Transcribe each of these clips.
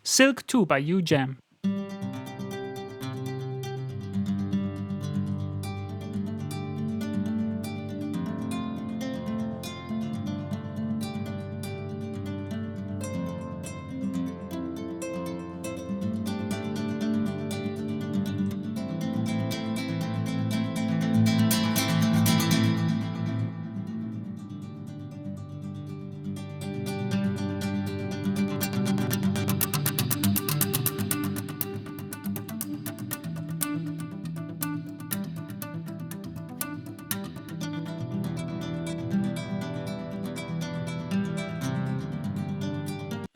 Silk 2 by UJAM.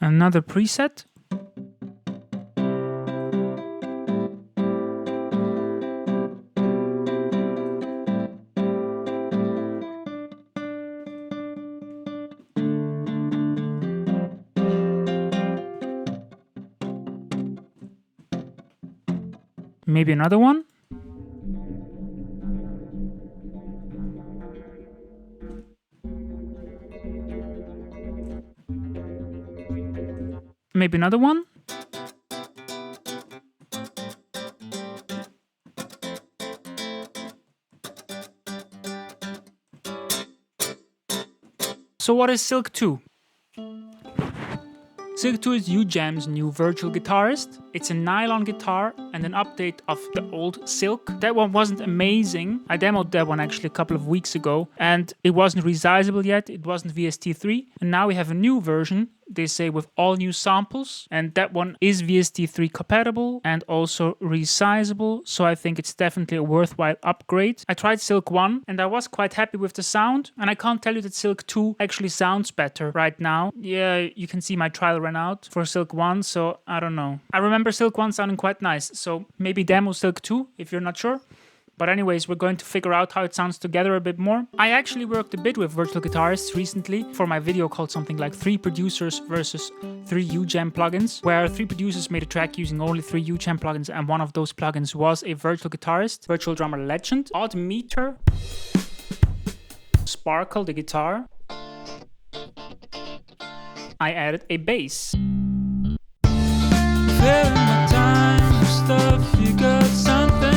Another preset. Maybe another one. Maybe another one. So what is Silk 2? Silk 2 is UJAM's new Virtual Guitarist. It's a nylon guitar and an update of the old Silk. That one wasn't amazing. I demoed that one actually a couple of weeks ago, and it wasn't rezizable yet. It wasn't VST3. And now we have a new version, they say, with all new samples, and that one is VST3 compatible and also resizable, so I think it's definitely a worthwhile upgrade. I tried Silk 1 and I was quite happy with the sound, and I can't tell you that Silk 2 actually sounds better right now. Yeah, you can see my trial ran out for Silk 1, so I don't know. I remember Silk 1 sounding quite nice, so maybe demo Silk 2 if you're not sure. But anyways, we're going to figure out how it sounds together a bit more. I actually worked a bit with Virtual Guitarists recently for my video called something like 3 producers versus 3 UJAM plugins, where 3 producers made a track using only 3 UJAM plugins, and one of those plugins was a Virtual Guitarist, Virtual Drummer Legend, Odd Meter, Sparkle the guitar. I added a bass. Stuff, you got something.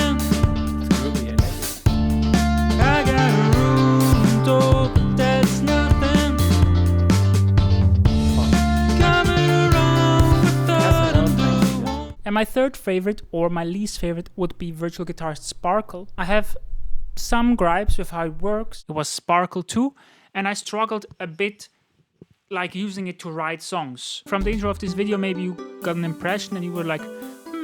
And my third favorite, or my least favorite, would be Virtual Guitarist Sparkle. I have some gripes with how it works. It was Sparkle 2, and I struggled a bit like using it to write songs. From the intro of this video, maybe you got an impression and you were like,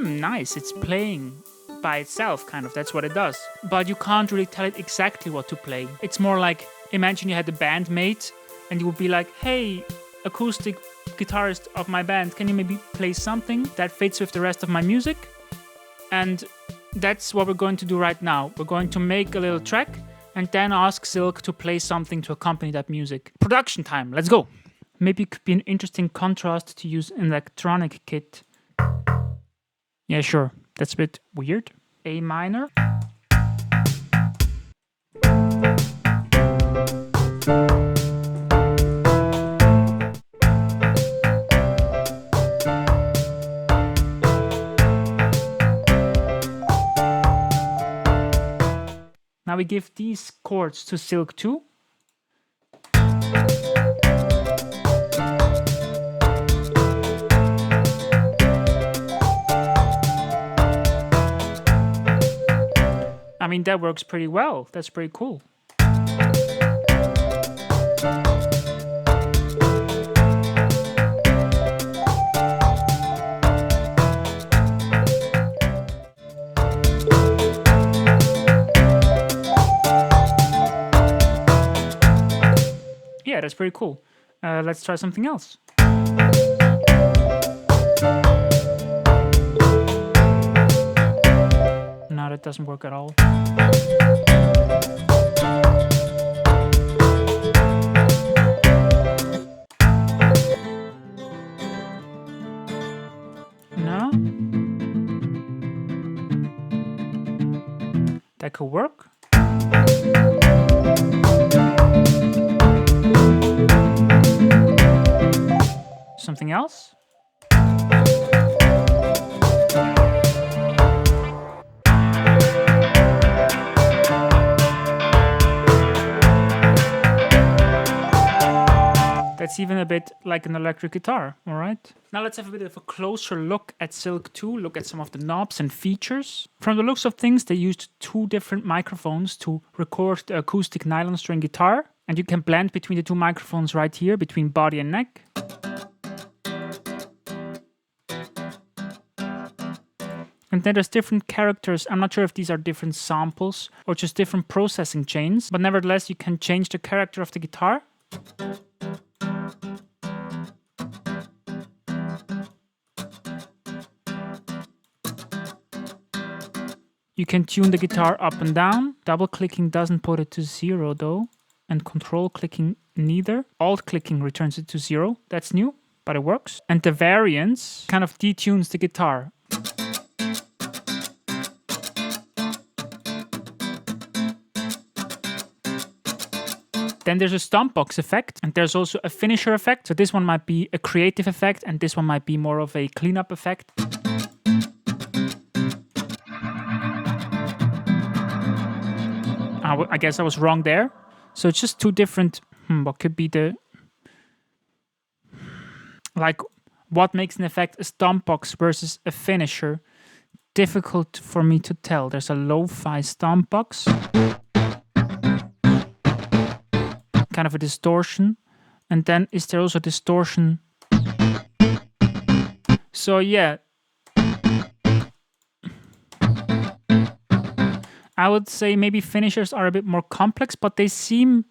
nice, it's playing by itself, kind of, that's what it does. But you can't really tell it exactly what to play. It's more like, imagine you had a bandmate and you would be like, hey, acoustic guitarist of my band, can you maybe play something that fits with the rest of my music? And that's what we're going to do right now. We're going to make a little track and then ask Silk to play something to accompany that music. Production time, let's go! Maybe it could be an interesting contrast to use an electronic kit. Yeah, sure, that's a bit weird. A minor. Now we give these chords to Silk 2. I mean, that works pretty well. That's pretty cool. Yeah, that's pretty cool. Let's try something else. No, that doesn't work at all. No? That could work. Something else? It's even a bit like an electric guitar, all right? Now let's have a bit of a closer look at Silk 2, look at some of the knobs and features. From the looks of things, they used 2 different microphones to record the acoustic nylon string guitar. And you can blend between the 2 microphones right here, between body and neck. And then there's different characters. I'm not sure if these are different samples or just different processing chains, but nevertheless, you can change the character of the guitar. You can tune the guitar up and down. Double clicking doesn't put it to 0 though, and control clicking neither. Alt clicking returns it to 0. That's new, but it works. And the variance kind of detunes the guitar. Then there's a stomp box effect, and there's also a finisher effect. So this one might be a creative effect, and this one might be more of a cleanup effect. I guess I was wrong there. So it's just 2 different, what could be the, like, what makes an effect a stomp box versus a finisher? Difficult for me to tell. There's a lo-fi stomp box. Kind of a distortion. And then is there also distortion? So yeah. I would say maybe finishers are a bit more complex, but they seem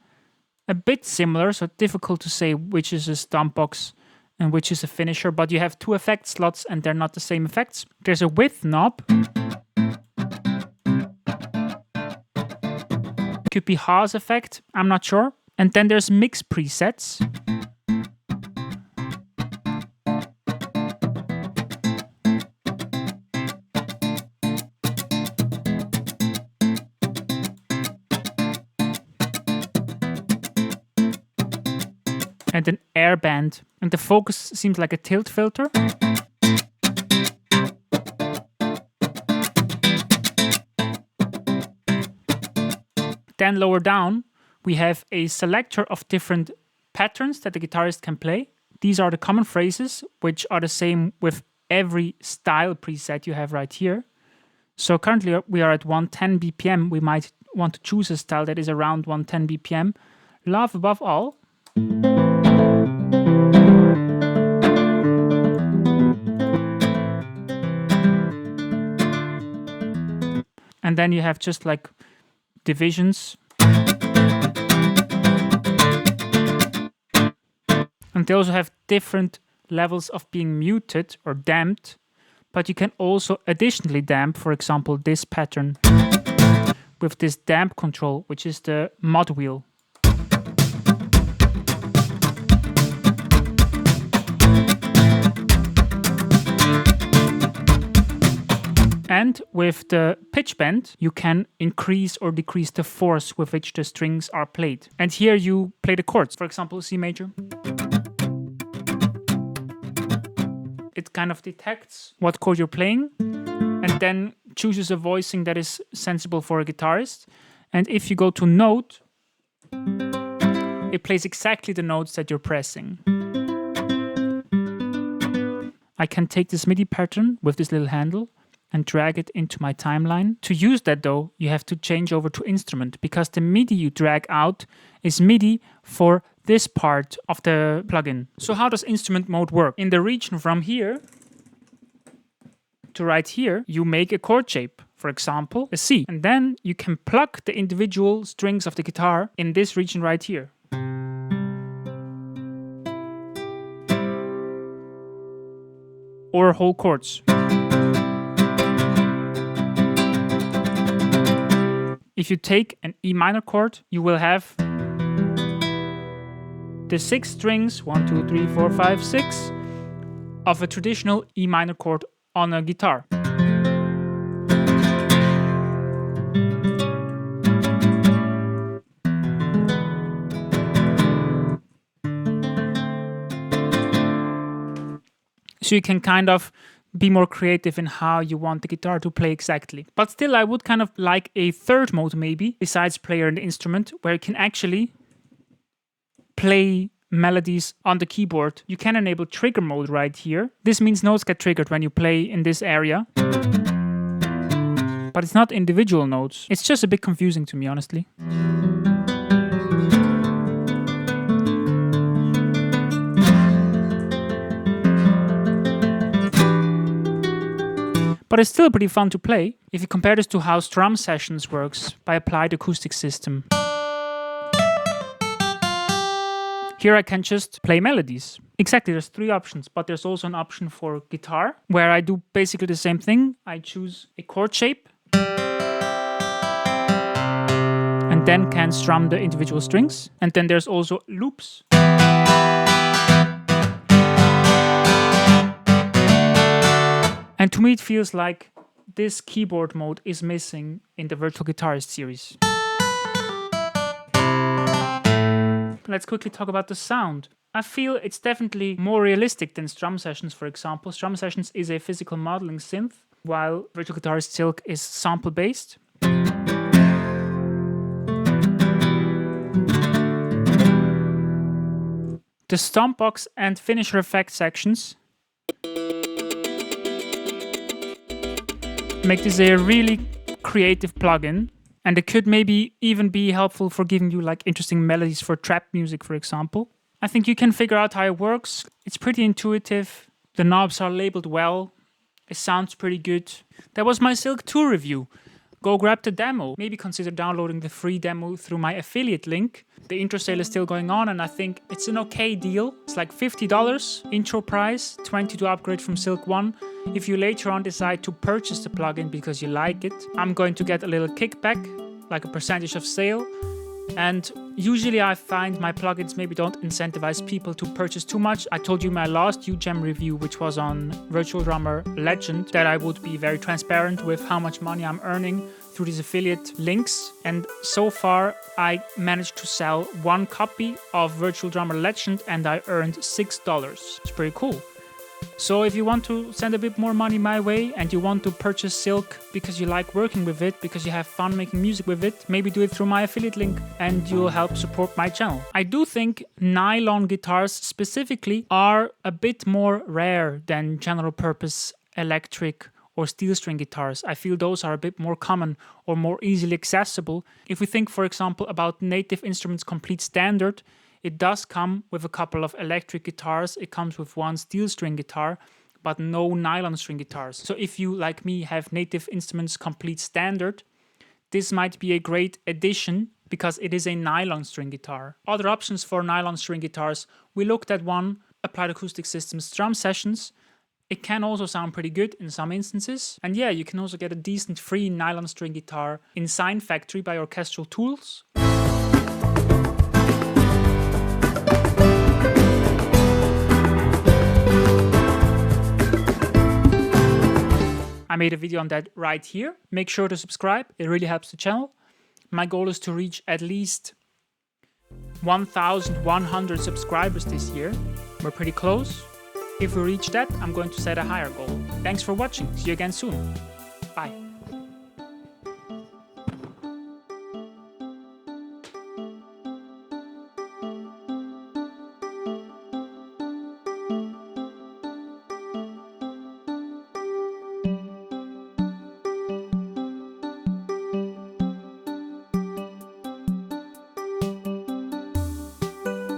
a bit similar, so difficult to say which is a stomp box and which is a finisher, but you have 2 effect slots and they're not the same effects. There's a width knob. Could be Haas effect, I'm not sure. And then there's mix presets. And an air band. And the focus seems like a tilt filter. Then lower down, we have a selector of different patterns that the guitarist can play. These are the common phrases, which are the same with every style preset you have right here. So currently we are at 110 BPM. We might want to choose a style that is around 110 BPM. Love above all. And then you have just like divisions. And they also have different levels of being muted or damped. But you can also additionally damp, for example, this pattern with this damp control, which is the mod wheel. And with the pitch bend, you can increase or decrease the force with which the strings are played. And here you play the chords, for example, C major. It kind of detects what chord you're playing and then chooses a voicing that is sensible for a guitarist. And if you go to note, it plays exactly the notes that you're pressing. I can take this MIDI pattern with this little handle and drag it into my timeline. To use that though, you have to change over to instrument because the MIDI you drag out is MIDI for this part of the plugin. So how does instrument mode work? In the region from here to right here, you make a chord shape, for example, a C. And then you can plug the individual strings of the guitar in this region right here. Or whole chords. If you take an E minor chord, you will have the 6 strings, 1, 2, 3, 4, 5, 6, of a traditional E minor chord on a guitar. So you can kind of be more creative in how you want the guitar to play exactly. But still, I would kind of like a third mode maybe, besides player and instrument, where you can actually play melodies on the keyboard, you can enable trigger mode right here. This means notes get triggered when you play in this area. But it's not individual notes. It's just a bit confusing to me, honestly. But it's still pretty fun to play if you compare this to how Strum Sessions works by applied acoustic system. Here I can just play melodies. Exactly, there's 3 options, but there's also an option for guitar, where I do basically the same thing. I choose a chord shape, and then can strum the individual strings. And then there's also loops. And to me it feels like this keyboard mode is missing in the Virtual Guitarist series. Let's quickly talk about the sound. I feel it's definitely more realistic than Strum Sessions, for example. Strum Sessions is a physical modeling synth, while Virtual Guitarist Silk is sample-based. The stomp box and finisher effect sections make this a really creative plugin, and it could maybe even be helpful for giving you like interesting melodies for trap music, for example. I think you can figure out how it works. It's pretty intuitive. The knobs are labeled well. It sounds pretty good. That was my Silk 2 review. Go grab the demo. Maybe consider downloading the free demo through my affiliate link. The intro sale is still going on, and I think it's an okay deal. It's like $50 intro price, $20 to upgrade from Silk 1. If you later on decide to purchase the plugin because you like it, I'm going to get a little kickback, like a percentage of sale. And usually I find my plugins maybe don't incentivize people to purchase too much. I told you in my last UJAM review, which was on Virtual Drummer Legend, that I would be very transparent with how much money I'm earning through these affiliate links. And so far I managed to sell 1 copy of Virtual Drummer Legend and I earned $6. It's pretty cool. So if you want to send a bit more money my way and you want to purchase Silk because you like working with it, because you have fun making music with it, maybe do it through my affiliate link and you'll help support my channel. I do think nylon guitars specifically are a bit more rare than general purpose electric or steel string guitars. I feel those are a bit more common or more easily accessible. If we think, for example, about Native Instruments Complete Standard, it does come with a couple of electric guitars. It comes with 1 steel string guitar, but no nylon string guitars. So if you, like me, have Native Instruments Complete Standard, this might be a great addition because it is a nylon string guitar. Other options for nylon string guitars, we looked at one, Applied Acoustic Systems Strum Sessions. It can also sound pretty good in some instances. And yeah, you can also get a decent free nylon string guitar in Sign Factory by Orchestral Tools. I made a video on that right here. Make sure to subscribe, it really helps the channel. My goal is to reach at least 1,100 subscribers this year. We're pretty close. If we reach that, I'm going to set a higher goal. Thanks for watching. See you again soon. Bye.